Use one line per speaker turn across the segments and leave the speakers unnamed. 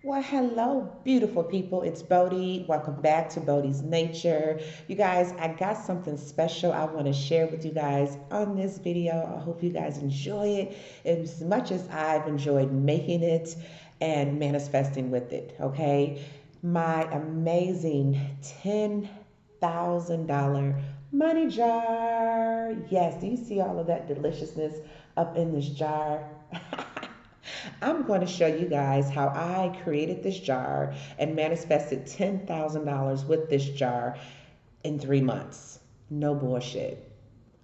Well, hello, beautiful people. It's Bodie. Welcome back to Bodie's Nature. You guys, I got something special I want to share with you guys on this video. I hope you guys enjoy it as much as I've enjoyed making it and manifesting with it. Okay. My amazing $10,000 money jar. Yes, do you see all of that deliciousness up in this jar? I'm going to show you guys how I created this jar and manifested $10,000 with this jar in 3 months. No bullshit.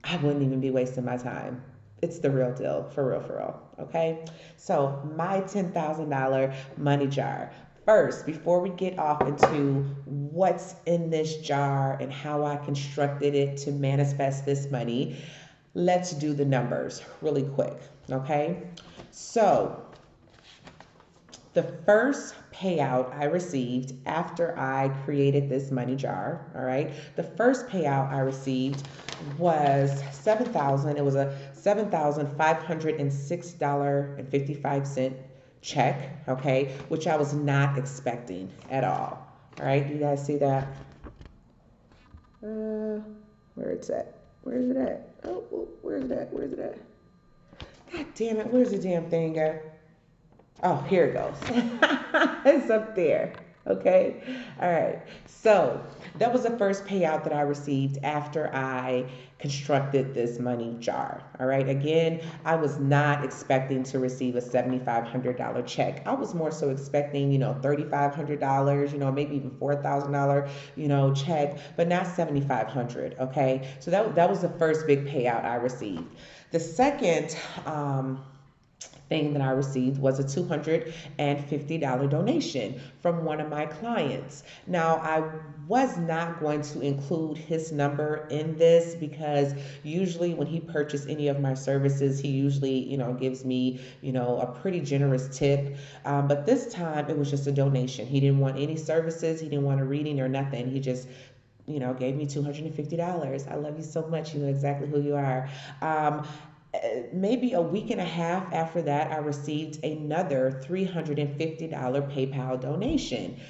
I wouldn't even be wasting my time. It's the real deal, for real, for real. Okay? So, my $10,000 money jar. First, before we get off into what's in this jar and how I constructed it to manifest this money, let's do the numbers really quick. Okay? So, the first payout I received after I created this money jar, all right, the first payout I received was 7,000. It was a $7,506.55 check, okay, which I was not expecting at all. All right, you guys see that? Where it's at? Where is it at? Oh, where is it at? Where is it at? God damn it! Where's the damn thing at? Oh, here it goes. It's up there. Okay. All right. So that was the first payout that I received after I constructed this money jar. All right. Again, I was not expecting to receive a $7,500 check. I was more so expecting, $3,500, maybe even $4,000, check, but not 7,500. Okay. So that was the first big payout I received. The second, thing that I received was a $250 donation from one of my clients. Now, I was not going to include his number in this because usually when he purchased any of my services, he usually, gives me, a pretty generous tip. But this time it was just a donation. He didn't want any services. He didn't want a reading or nothing. He just gave me $250. I love you so much. You know exactly who you are. Maybe a week and a half after that, I received another $350 PayPal donation.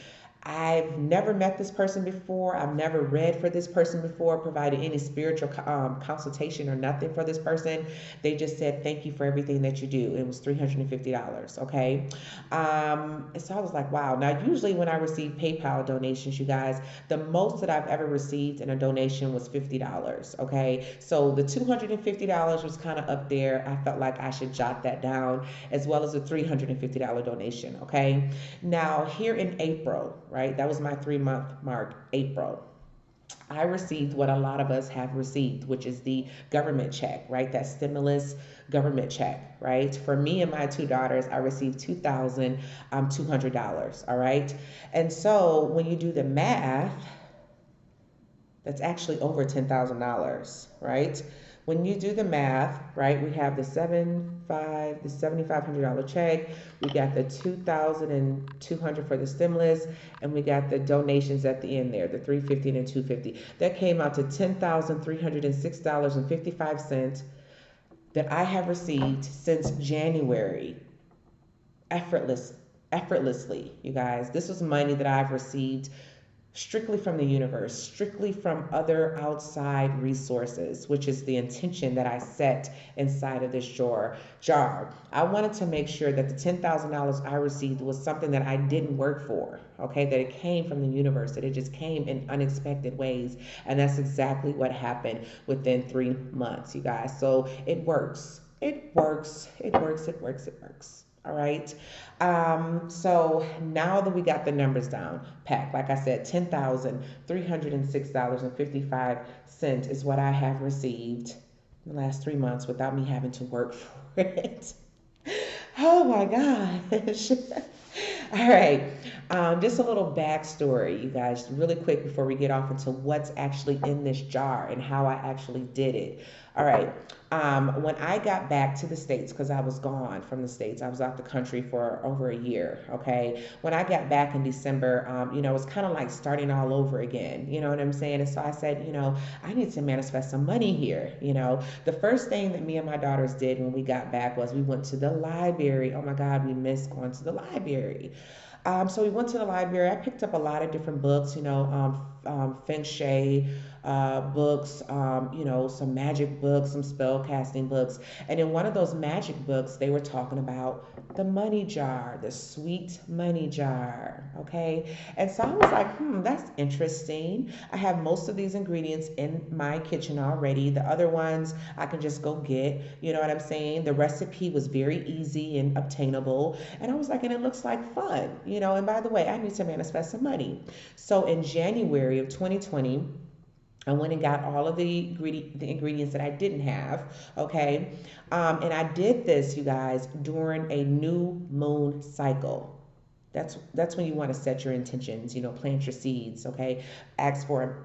I've never met this person before. I've never read for this person before, provided any spiritual consultation or nothing for this person. They just said, thank you for everything that you do. It was $350. Okay. So I was like, wow. Now, usually when I receive PayPal donations, you guys, the most that I've ever received in a donation was $50. Okay. So the $250 was kind of up there. I felt like I should jot that down, as well as a $350 donation. Okay. Now, here in April, right, that was my 3 month mark, April, I received what a lot of us have received, which is the government check, right? That stimulus government check, right? For me and my two daughters, I received $2,200, all right? And so when you do the math, that's actually over $10,000, right? When you do the math, right, we have the $7,500 check, we got the 2,200 for the stimulus, and we got the donations at the end there, the 350 and 250. That came out to $10,306.55 that I have received since January, effortless, effortlessly, you guys. This was money that I've received strictly from the universe, strictly from other outside resources, which is the intention that I set inside of this jar. I wanted to make sure that the $10,000 I received was something that I didn't work for, okay? That it came from the universe, that it just came in unexpected ways. And that's exactly what happened within 3 months, you guys. So it works. It works. It works. It works. It works. All right. So now that we got the numbers down, packed, like I said, $10,306.55 is what I have received in the last 3 months without me having to work for it. Oh my gosh. All right. Just a little backstory, you guys, really quick before we get off into what's actually in this jar and how I actually did it. All right. When I got back to the States, because I was gone from the States, I was out the country for over a year. Okay. When I got back in December, it was kind of like starting all over again. You know what I'm saying? And so I said, I need to manifest some money here. The first thing that me and my daughters did when we got back was we went to the library. Oh my God, we missed going to the library. So we went to the library. I picked up a lot of different books, feng shui books, some magic books, some spell casting books. And in one of those magic books, they were talking about the money jar, the sweet money jar. Okay. And so I was like, that's interesting. I have most of these ingredients in my kitchen already. The other ones I can just go get. You know what I'm saying? The recipe was very easy and obtainable. And I was like, and it looks like fun, And by the way, I need to manifest some money. So in January of 2020, I went and got all of the ingredients that I didn't have, okay? And I did this, you guys, during a new moon cycle. That's when you want to set your intentions, plant your seeds, okay? Ask for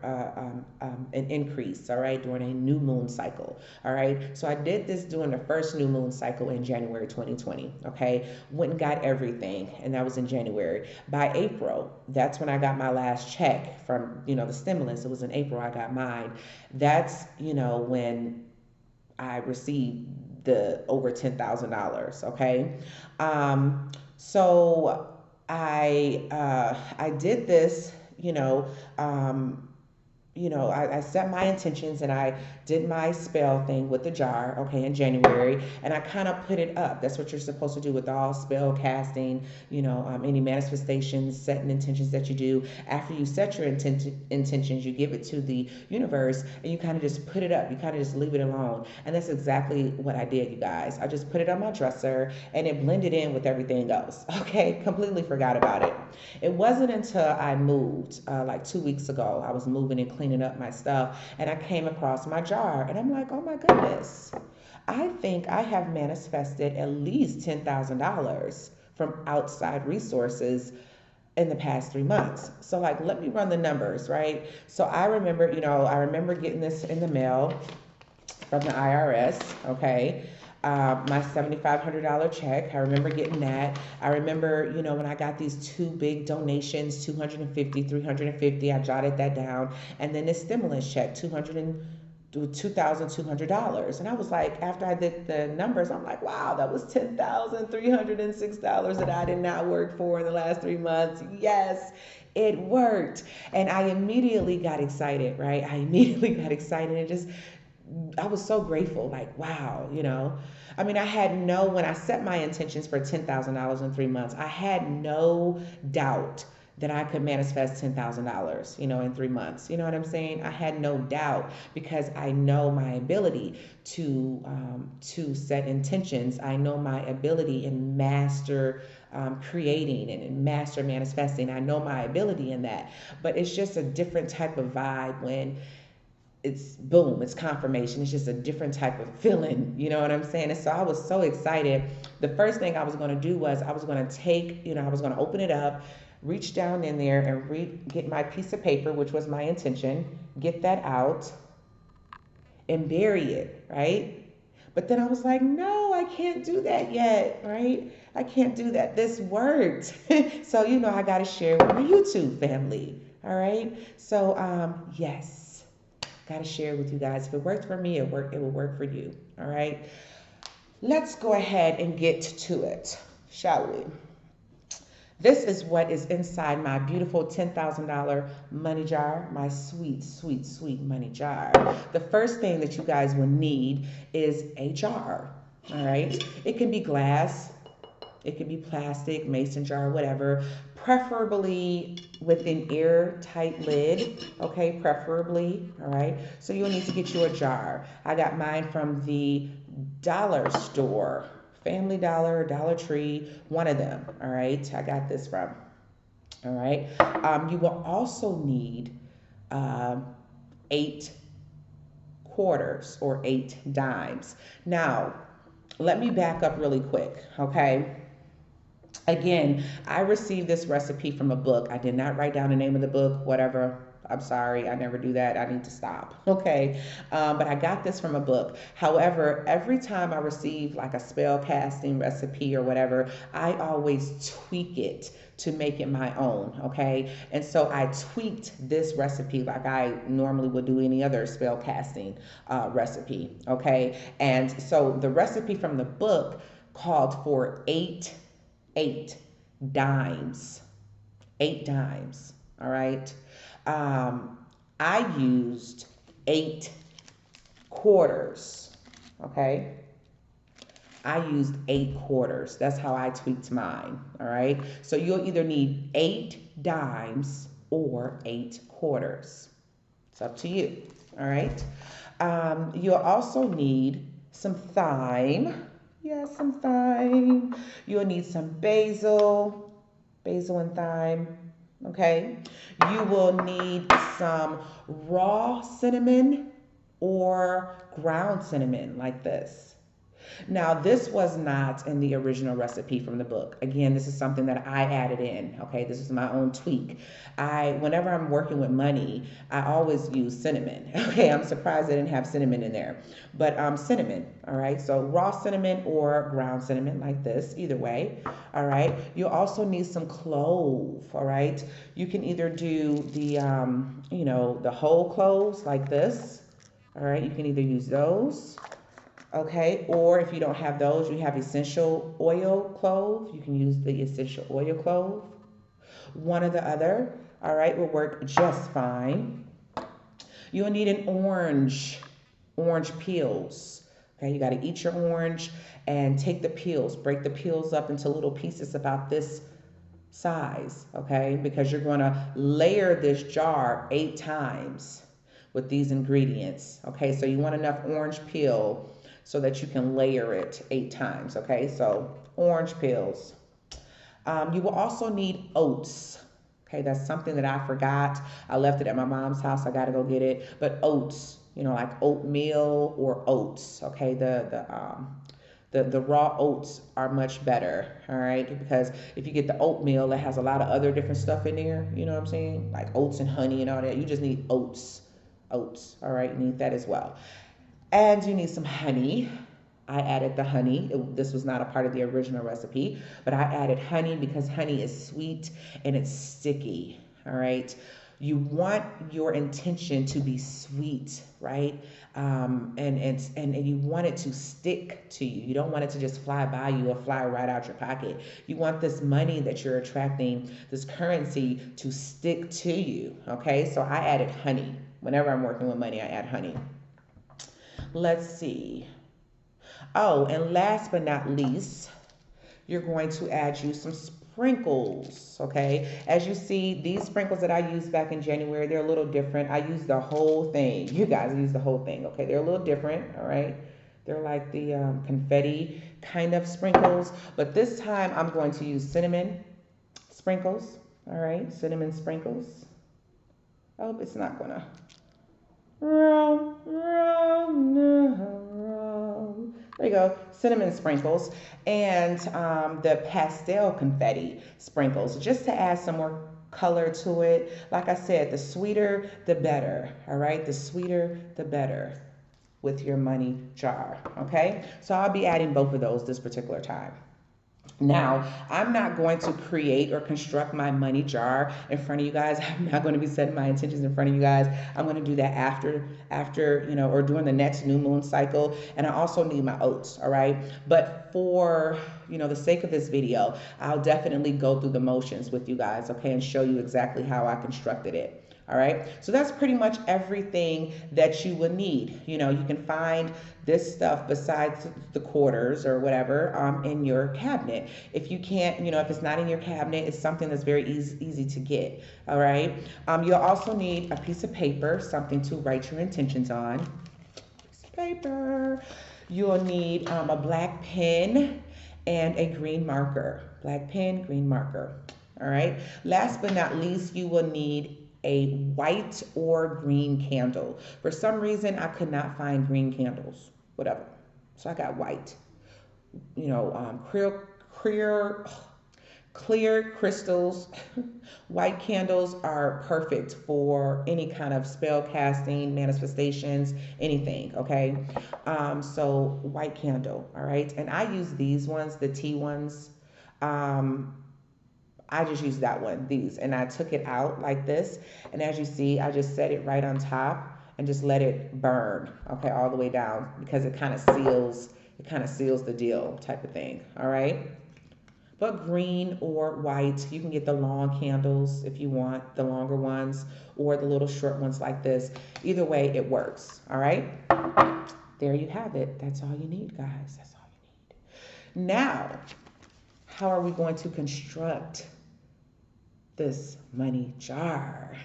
an increase, all right, during a new moon cycle, all right? So I did this during the first new moon cycle in January 2020, okay? Went and got everything, and that was in January. By April, that's when I got my last check from, the stimulus. It was in April I got mine. That's, when I received the over $10,000, okay? So I did this, I set my intentions and I did my spell thing with the jar, okay, in January, and I kind of put it up. That's what you're supposed to do with all spell casting, any manifestations, setting intentions that you do. After you set your intentions, you give it to the universe and you kind of just put it up. You kind of just leave it alone. And that's exactly what I did, you guys. I just put it on my dresser and it blended in with everything else, okay? Completely forgot about it. It wasn't until I moved, like 2 weeks ago, I was moving and cleaning up my stuff, and I came across my jar, and I'm like, oh my goodness, I think I have manifested at least $10,000 from outside resources in the past 3 months. So like, let me run the numbers, right? So I remember getting this in the mail from the IRS, okay? My $7,500 check. I remember getting that. I remember, when I got these two big donations, $250, $350, I jotted that down. And then this stimulus check, $2,200. And I was like, after I did the numbers, I'm like, wow, that was $10,306 that I did not work for in the last 3 months. Yes, it worked. And I immediately got excited, right? And I was so grateful, like, wow, I had when I set my intentions for $10,000 in 3 months, I had no doubt that I could manifest $10,000, in 3 months. You know what I'm saying? I had no doubt because I know my ability to set intentions. I know my ability in master creating and in master manifesting. I know my ability in that, but it's just a different type of vibe when it's boom, it's confirmation. It's just a different type of feeling. You know what I'm saying? And so I was so excited. The first thing I was going to do was I was going to open it up, reach down in there and get my piece of paper, which was my intention, get that out and bury it, right? But then I was like, no, I can't do that yet, right? I can't do that. This worked. So, I got to share with my YouTube family. All right. So, yes. Got to share with you guys. If it worked for me, it will work for you. All right. Let's go ahead and get to it, shall we? This is what is inside my beautiful $10,000 money jar, my sweet, sweet, sweet money jar. The first thing that you guys will need is a jar. All right. It can be glass. It could be plastic, mason jar, whatever, preferably with an airtight lid, okay, preferably, all right? So you'll need to get you a jar. I got mine from the dollar store, Family Dollar, Dollar Tree, one of them, all right? I got this from, all right? You will also need 8 quarters or 8 dimes. Now, let me back up really quick, okay? Again, I received this recipe from a book. I did not write down the name of the book, whatever. I'm sorry, I never do that. I need to stop. Okay. But I got this from a book. However, every time I receive like a spell casting recipe or whatever, I always tweak it to make it my own. Okay. And so I tweaked this recipe like I normally would do any other spell casting recipe. Okay. And so the recipe from the book called for eight dimes. Eight dimes. All right. Um, I used 8 quarters. Okay. I used 8 quarters. That's how I tweaked mine. All right. So you'll either need 8 dimes or 8 quarters. It's up to you. All right. You'll also need some thyme. Yeah, some thyme. You'll need some basil and thyme. Okay. You will need some raw cinnamon or ground cinnamon like this. Now, this was not in the original recipe from the book. Again, this is something that I added in. Okay, this is my own tweak. Whenever I'm working with money, I always use cinnamon. Okay, I'm surprised they didn't have cinnamon in there, but cinnamon. All right, so raw cinnamon or ground cinnamon like this, either way. All right, you'll also need some clove. All right, you can either do the whole cloves like this. All right, you can either use those. Okay, or if you don't have those, you have essential oil clove. You can use the essential oil clove. One or the other, all right, will work just fine. You'll need an orange peels. Okay, you got to eat your orange and take the peels, break the peels up into little pieces about this size, okay, because you're going to layer this jar 8 times with these ingredients. Okay, so you want enough orange peel so that you can layer it 8 times. Okay, so orange peels. You will also need oats. Okay, that's something that I forgot. I left it at my mom's house. I got to go get it. But oats, like oatmeal or oats. Okay, the raw oats are much better, all right? Because if you get the oatmeal, it has a lot of other different stuff in there, you know what I'm saying? Like oats and honey and all that. You just need oats, all right? You need that as well. And you need some honey. I added the honey. This was not a part of the original recipe, but I added honey because honey is sweet and it's sticky, all right? You want your intention to be sweet, right? And you want it to stick to you. You don't want it to just fly by you or fly right out your pocket. You want this money that you're attracting, this currency, to stick to you, okay? So I added honey. Whenever I'm working with money, I add honey. Let's see. Oh, and last but not least, you're going to add you some sprinkles, okay? As you see, these sprinkles that I used back in January, they're a little different. I used the whole thing. You guys use the whole thing, okay? They're a little different, all right? They're like the confetti kind of sprinkles, but this time I'm going to use cinnamon sprinkles, all right? Cinnamon sprinkles. Oh, it's not gonna. There you go, cinnamon sprinkles, and the pastel confetti sprinkles, just to add some more color to it. Like I said, the sweeter, the better, all right? The sweeter, the better with your money jar, okay? So I'll be adding both of those this particular time. Now, I'm not going to create or construct my money jar in front of you guys. I'm not going to be setting my intentions in front of you guys. I'm going to do that after, or during the next new moon cycle. And I also need my oats, all right? But for, the sake of this video, I'll definitely go through the motions with you guys, okay, and show you exactly how I constructed it. All right, so that's pretty much everything that you would need. You can find this stuff besides the quarters or whatever in your cabinet. If you can't, if it's not in your cabinet, it's something that's very easy to get. All right, you'll also need a piece of paper, something to write your intentions on. Piece of paper. You'll need a black pen and a green marker. Black pen, green marker. All right. Last but not least, you will need a white or green candle. For some reason, I could not find green candles, whatever. So I got white. Clear crystals, white candles are perfect for any kind of spell casting, manifestations, anything, okay? So white candle, all right? And I use these ones, the tea ones. Um, I just used that one, these, and I took it out like this. And as you see, I just set it right on top and just let it burn, okay, all the way down because it kind of seals the deal type of thing, all right? But green or white, you can get the long candles if you want, the longer ones, or the little short ones like this. Either way, it works, all right? There you have it. That's all you need, guys. That's all you need. Now, how are we going to construct this money jar?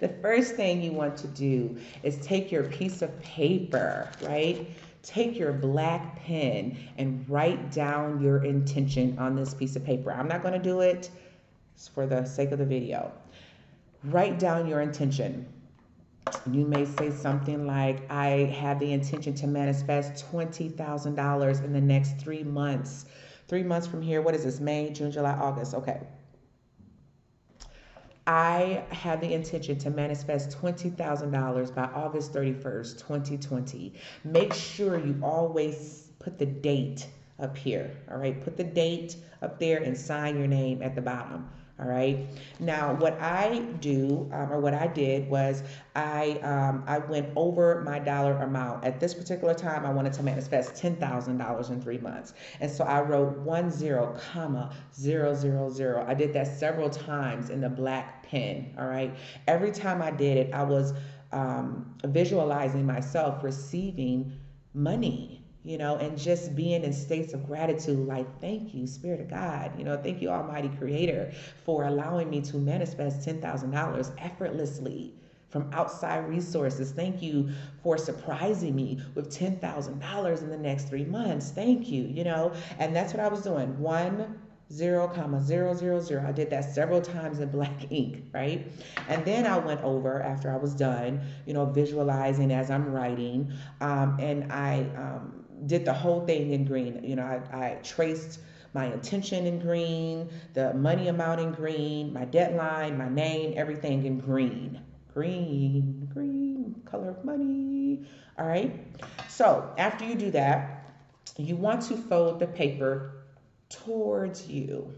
The first thing you want to do is take your piece of paper, right? Take your black pen and write down your intention on this piece of paper. I'm not going to do it for the sake of the video. Write down your intention. You may say something like, I have the intention to manifest $20,000 in the next 3 months. 3 months from here, what is this? May, June, July, August. Okay. I have the intention to manifest $20,000 by August 31st, 2020. Make sure you always put the date up here, all right? Put the date up there and sign your name at the bottom, all right? Now, what I do, or what I did was I went over my dollar amount. At this particular time, I wanted to manifest $10,000 in 3 months. And so I wrote 10,000. I did that several times in the black pen, all right? Every time I did it, I was visualizing myself receiving money, you know, and just being in states of gratitude, like, thank you, Spirit of God, you know, thank you, Almighty Creator, for allowing me to manifest $10,000 effortlessly from outside resources. Thank you for surprising me with $10,000 in the next 3 months. Thank you, you know, and that's what I was doing. 10,000. I did that several times in black ink, right? And then I went over after I was done, you know, visualizing as I'm writing, and I did the whole thing in green. You know, I traced my intention in green, the money amount in green, my deadline, my name, everything in green. Green, color of money. All right. So after you do that, you want to fold the paper towards you.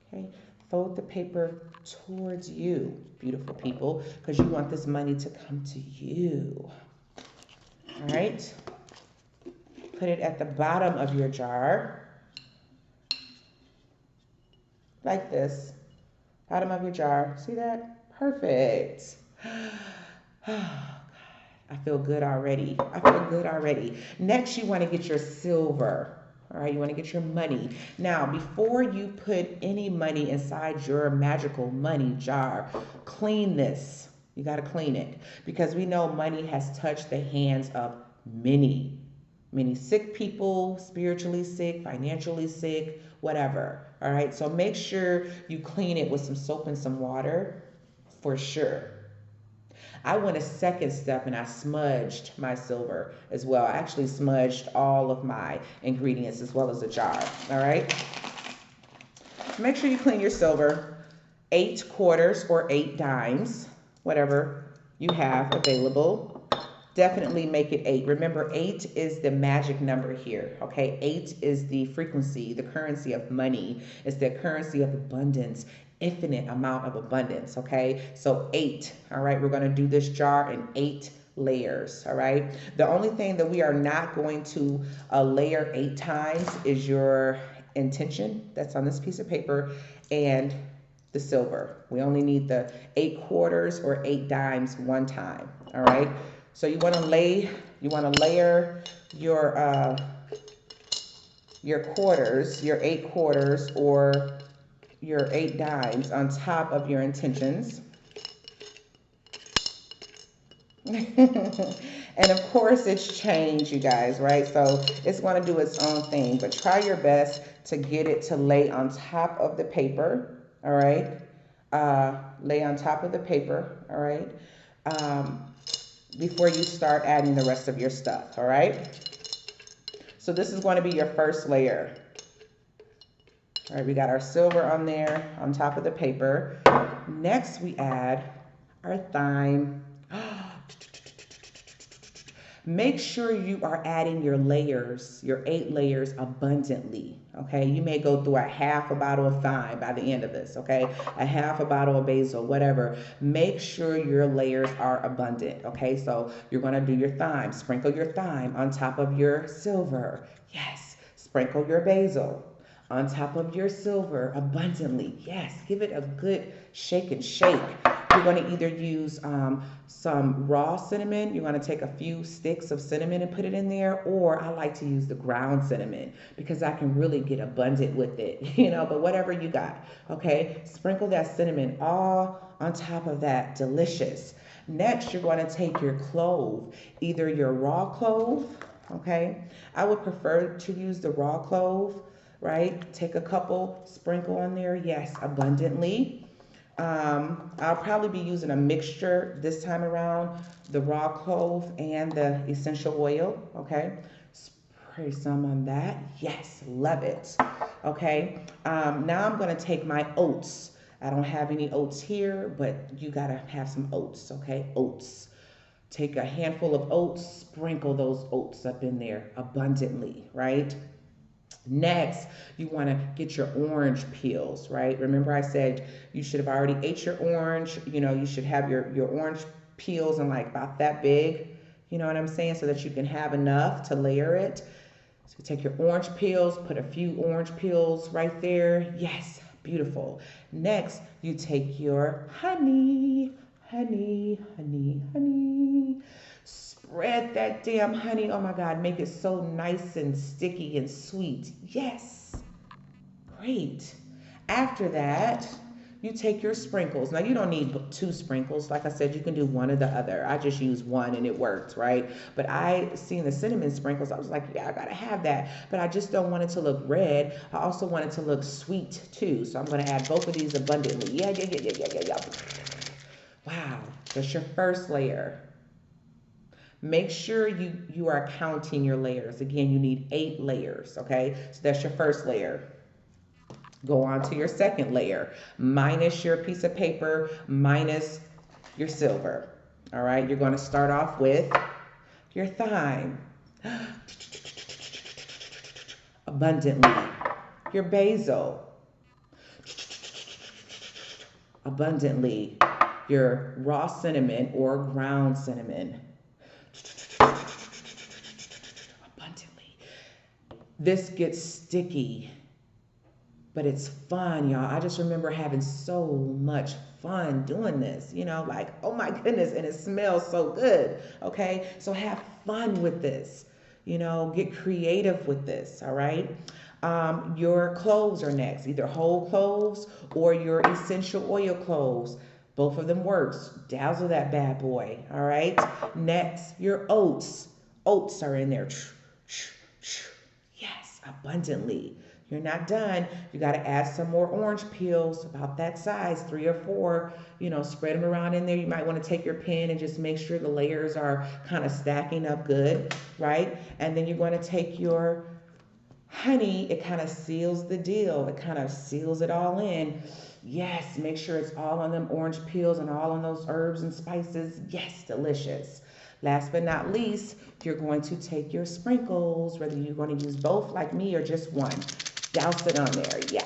Okay. Fold the paper towards you, beautiful people, because you want this money to come to you. All right. Put it at the bottom of your jar, like this. Bottom of your jar. See that? Perfect. I feel good already. I feel good already. Next, you want to get your silver. All right, you want to get your money. Now, before you put any money inside your magical money jar, clean this. You got to clean it because we know money has touched the hands of many sick people, spiritually sick, financially sick, whatever. All right, so make sure you clean it with some soap and some water for sure. I went a second step and I smudged my silver as well. I actually smudged all of my ingredients as well as the jar. All right, make sure you clean your silver. 8 quarters or 8 dimes, whatever you have available. Definitely make it 8. Remember, 8 is the magic number here, okay? 8 is the frequency, the currency of money. It's the currency of abundance, infinite amount of abundance, okay? So 8, all right? We're going to do this jar in 8 layers, all right? The only thing that we are not going to layer 8 times is your intention that's on this piece of paper and the silver. We only need the 8 quarters or 8 dimes one time, all right? So you want to layer your quarters, your 8 quarters or your 8 dimes on top of your intentions. And of course it's change, you guys, right? So it's going to do its own thing, but try your best to get it to lay on top of the paper, all right? Lay on top of the paper, all right? Before you start adding the rest of your stuff, all right? So this is going to be your first layer. All right, we got our silver on there on top of the paper. Next, we add our thyme. Make sure you are adding your layers, your 8 layers abundantly. Okay, you may go through a half a bottle of thyme by the end of this. Okay, a half a bottle of basil, whatever. Make sure your layers are abundant. Okay, so you're gonna do your thyme, sprinkle your thyme on top of your silver. Yes, sprinkle your basil on top of your silver abundantly. Yes, give it a good shake and shake. You're going to either use some raw cinnamon. You're going to take a few sticks of cinnamon and put it in there, or I like to use the ground cinnamon because I can really get abundant with it, but whatever you got, okay? Sprinkle that cinnamon all on top of that. Delicious. Next, you're going to take your clove, either your raw clove, okay? I would prefer to use the raw clove, right? Take a couple, sprinkle on there, yes, abundantly. I'll probably be using a mixture this time around, the raw clove and the essential oil, okay? Spray some on that. Yes, love it. Okay, now I'm gonna take my oats. I don't have any oats here, but you gotta have some oats, okay? Oats. Take a handful of oats, sprinkle those oats up in there abundantly, right? Next, you want to get your orange peels, right? Remember I said you should have already ate your orange. You should have your orange peels and like about that big, you know what I'm saying? So that you can have enough to layer it. So take your orange peels, put a few orange peels right there. Yes, beautiful. Next, you take your honey. Spread that damn honey. Oh my God, make it so nice and sticky and sweet. Yes, great. After that, you take your sprinkles. Now, you don't need 2 sprinkles. Like I said, you can do one or the other. I just used one and it worked, right? But I seen the cinnamon sprinkles. I was like, yeah, I gotta have that. But I just don't want it to look red. I also want it to look sweet too. So I'm gonna add both of these abundantly. Yeah. Wow, that's your first layer. Make sure you are counting your layers. Again, you need 8 layers, okay? So that's your first layer. Go on to your second layer, minus your piece of paper, minus your silver. All right, you're going to start off with your thyme, abundantly. Your basil, abundantly. Your raw cinnamon or ground cinnamon, abundantly. This gets sticky, but it's fun, y'all. I just remember having so much fun doing this, like, oh my goodness, and it smells so good, okay? So have fun with this, get creative with this, all right? Your cloves are next, either whole cloves or your essential oil cloves. Both of them works. Dazzle that bad boy, all right? Next, your oats. Oats are in there. Yes, abundantly. You're not done. You got to add some more orange peels, about that size, 3 or 4. Spread them around in there. You might want to take your pen and just make sure the layers are kind of stacking up good, right? And then you're going to take your honey. It kind of seals the deal. It kind of seals it all in. Yes, make sure it's all on them orange peels and all on those herbs and spices. Yes, delicious. Last but not least, you're going to take your sprinkles, whether you're going to use both like me or just one. Douse it on there. Yeah.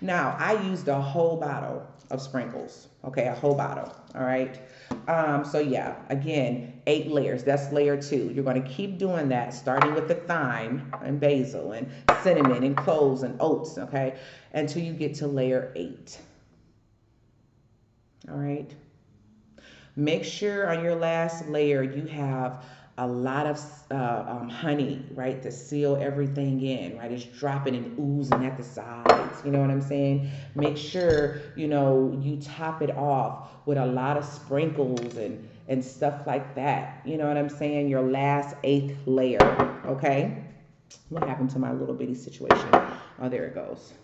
Now, I used a whole bottle of sprinkles. Okay, a whole bottle. All right. So yeah, again, 8 layers. That's layer 2. You're going to keep doing that, starting with the thyme and basil and cinnamon and cloves and oats, okay, until you get to layer 8. All right. Make sure on your last layer you have a lot of honey, right, to seal everything in, right? It's dropping and oozing at the sides, you know what I'm saying? Make sure, you top it off with a lot of sprinkles and stuff like that, you know what I'm saying? Your last 8th layer, okay? What happened to my little bitty situation? Oh, there it goes.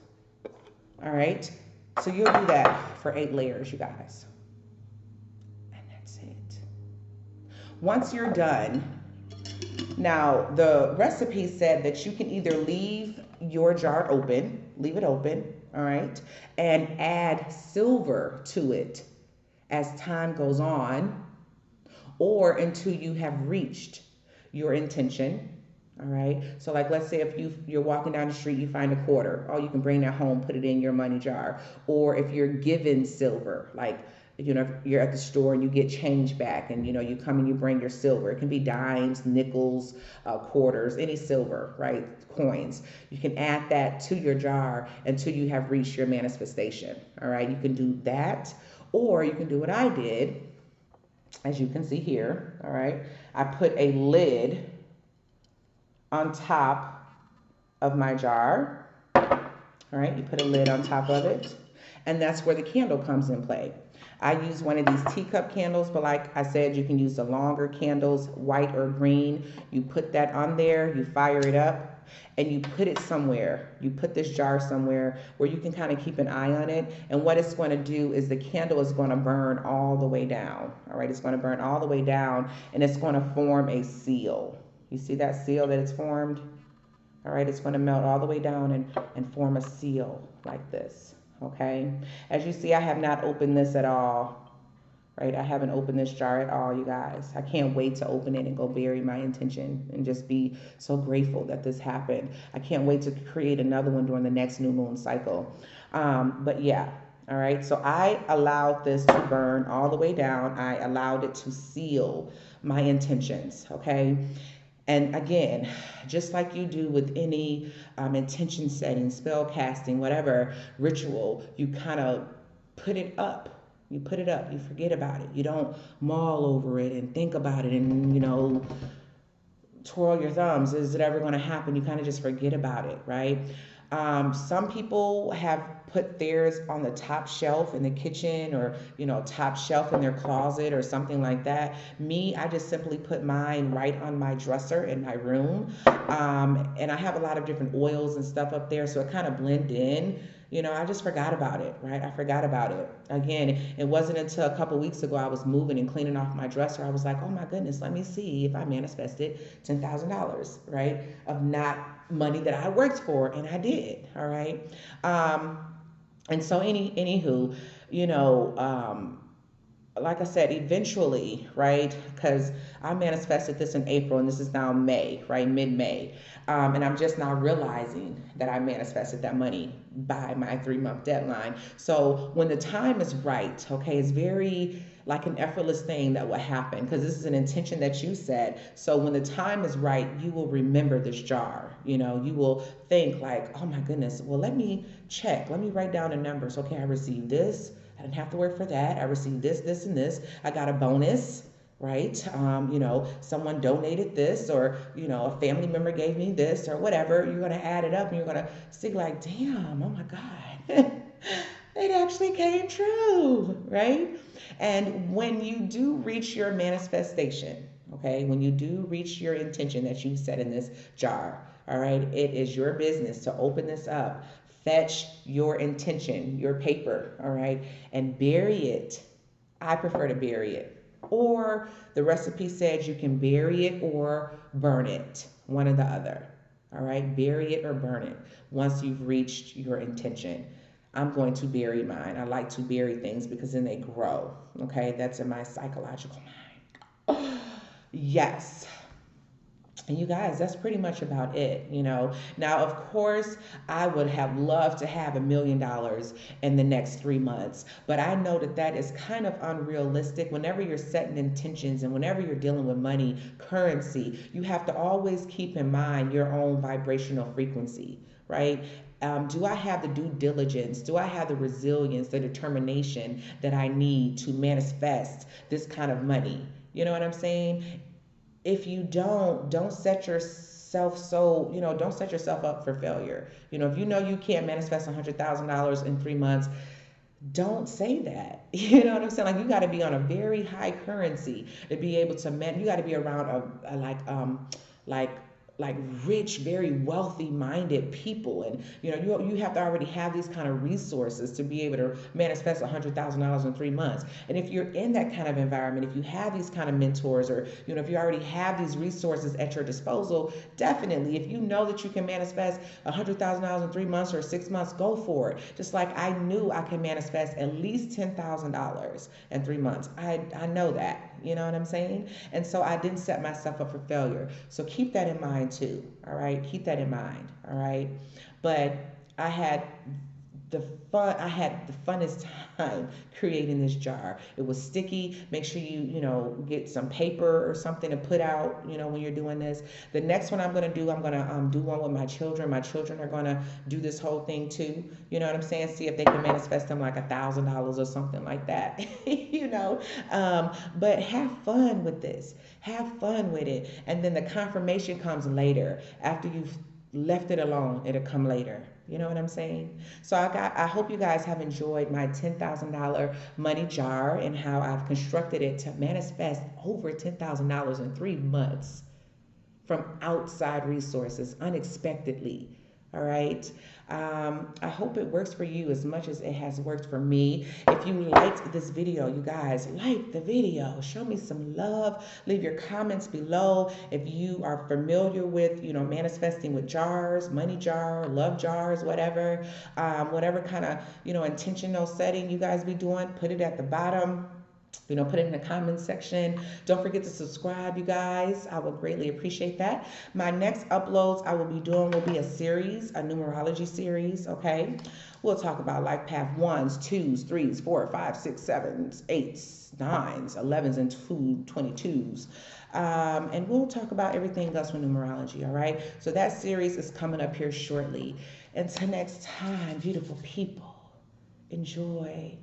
All right, so you'll do that for 8 layers, you guys. Once you're done, now the recipe said that you can either leave your jar open, leave it open, all right, and add silver to it as time goes on, or until you have reached your intention. All right. So like let's say if you're walking down the street, you find a quarter. Oh, you can bring that home, put it in your money jar. Or if you're given silver, like if you're at the store and you get change back, and you come and you bring your silver. It can be dimes, nickels, quarters, any silver, right? Coins. You can add that to your jar until you have reached your manifestation. All right. You can do that, or you can do what I did, as you can see here. All right. I put a lid on top of my jar. All right, you put a lid on top of it, and that's where the candle comes in play. I use one of these teacup candles, but like I said, you can use the longer candles, white or green. You put that on there, you fire it up, and you put it somewhere. You put this jar somewhere where you can kind of keep an eye on it. And what it's going to do is the candle is going to burn all the way down. All right, it's going to burn all the way down, and it's going to form a seal. You see that seal that it's formed? All right, it's going to melt all the way down and form a seal like this. Okay, as you see, I have not opened this at all. Right, I haven't opened this jar at all, you guys. I can't wait to open it and go bury my intention and just be so grateful that this happened. I can't wait to create another one during the next new moon cycle. But yeah, all right, so I allowed this to burn all the way down. I allowed it to seal my intentions, okay? And again, just like you do with any intention setting, spell casting, whatever ritual, you kind of put it up. You put it up. You forget about it. You don't mull over it and think about it and, twirl your thumbs. Is it ever going to happen? You kind of just forget about it, right? Some people have put theirs on the top shelf in the kitchen, or top shelf in their closet or something like that. Me, I just simply put mine right on my dresser in my room, and I have a lot of different oils and stuff up there, so it kind of blend in. I just forgot about it, right? I forgot about it. Again, it wasn't until a couple weeks ago I was moving and cleaning off my dresser. I was like, oh my goodness, let me see if I manifested $10,000, right? Of not money that I worked for, and I did, all right? And so anywho, like I said, eventually, right? Because I manifested this in April, and this is now May, right? Mid-May. And I'm just now realizing that I manifested that money by my 3-month deadline. So when the time is right, okay, it's very like an effortless thing that will happen, because this is an intention that you set. So when the time is right, you will remember this jar. You will think like, oh my goodness, well, let me check. Let me write down the numbers. Okay, I received this. I didn't have to work for that. I received this, this, and this. I got a bonus, right? Someone donated this, or, a family member gave me this, or whatever. You're going to add it up, and you're going to see like, damn, oh my God, it actually came true, right? And when you do reach your manifestation, okay, when you do reach your intention that you set in this jar, all right, it is your business to open this up. Fetch your intention, your paper, all right, and bury it. I prefer to bury it. Or the recipe says you can bury it or burn it, one or the other, all right? Bury it or burn it once you've reached your intention. I'm going to bury mine. I like to bury things because then they grow, okay? That's in my psychological mind. Yes. And you guys, that's pretty much about it, Now, of course, I would have loved to have $1 million in the next 3 months, but I know that is kind of unrealistic. Whenever you're setting intentions and whenever you're dealing with money, currency, you have to always keep in mind your own vibrational frequency, right? Do I have the due diligence? Do I have the resilience, the determination that I need to manifest this kind of money? You know what I'm saying? If you don't set yourself don't set yourself up for failure. If you can't manifest $100,000 in 3 months, don't say that. You know what I'm saying? Like, you got to be on a very high currency to be able to you got to be around like like rich, very wealthy minded people. And you have to already have these kind of resources to be able to manifest $100,000 in 3 months. And if you're in that kind of environment, if you have these kind of mentors, or if you already have these resources at your disposal, definitely, if you know that you can manifest $100,000 in 3 months or 6 months, go for it. Just like I knew I could manifest at least $10,000 in 3 months. I know that. You know what I'm saying? And so I didn't set myself up for failure. So keep that in mind too. All right. Keep that in mind. All right. But I had I had the funnest time creating this jar. It was sticky. Make sure you get some paper or something to put out, when you're doing this. The next one I'm going to do, I'm going to do one with my children. My children are going to do this whole thing too. You know what I'm saying? See if they can manifest them like $1,000 or something like that. But have fun with this. Have fun with it. And then the confirmation comes later. After you've left it alone, it'll come later. You know what I'm saying? So I hope you guys have enjoyed my $10,000 money jar and how I've constructed it to manifest over $10,000 in 3 months from outside resources unexpectedly. All right. I hope it works for you as much as it has worked for me. If you liked this video, you guys, like the video, show me some love, leave your comments below. If you are familiar with, manifesting with jars, money jar, love jars, whatever kind of, intentional setting you guys be doing, put it at the bottom. Put it in the comments section. Don't forget to subscribe, you guys. I will greatly appreciate that. My next uploads I will be doing will be a series, a numerology series, okay? We'll talk about life path 1s, 2s, 3s, 4, 5, 6, 7s, 8s, 9s, 11s, and 22s. And we'll talk about everything else with numerology, all right? So that series is coming up here shortly. Until next time, beautiful people, enjoy.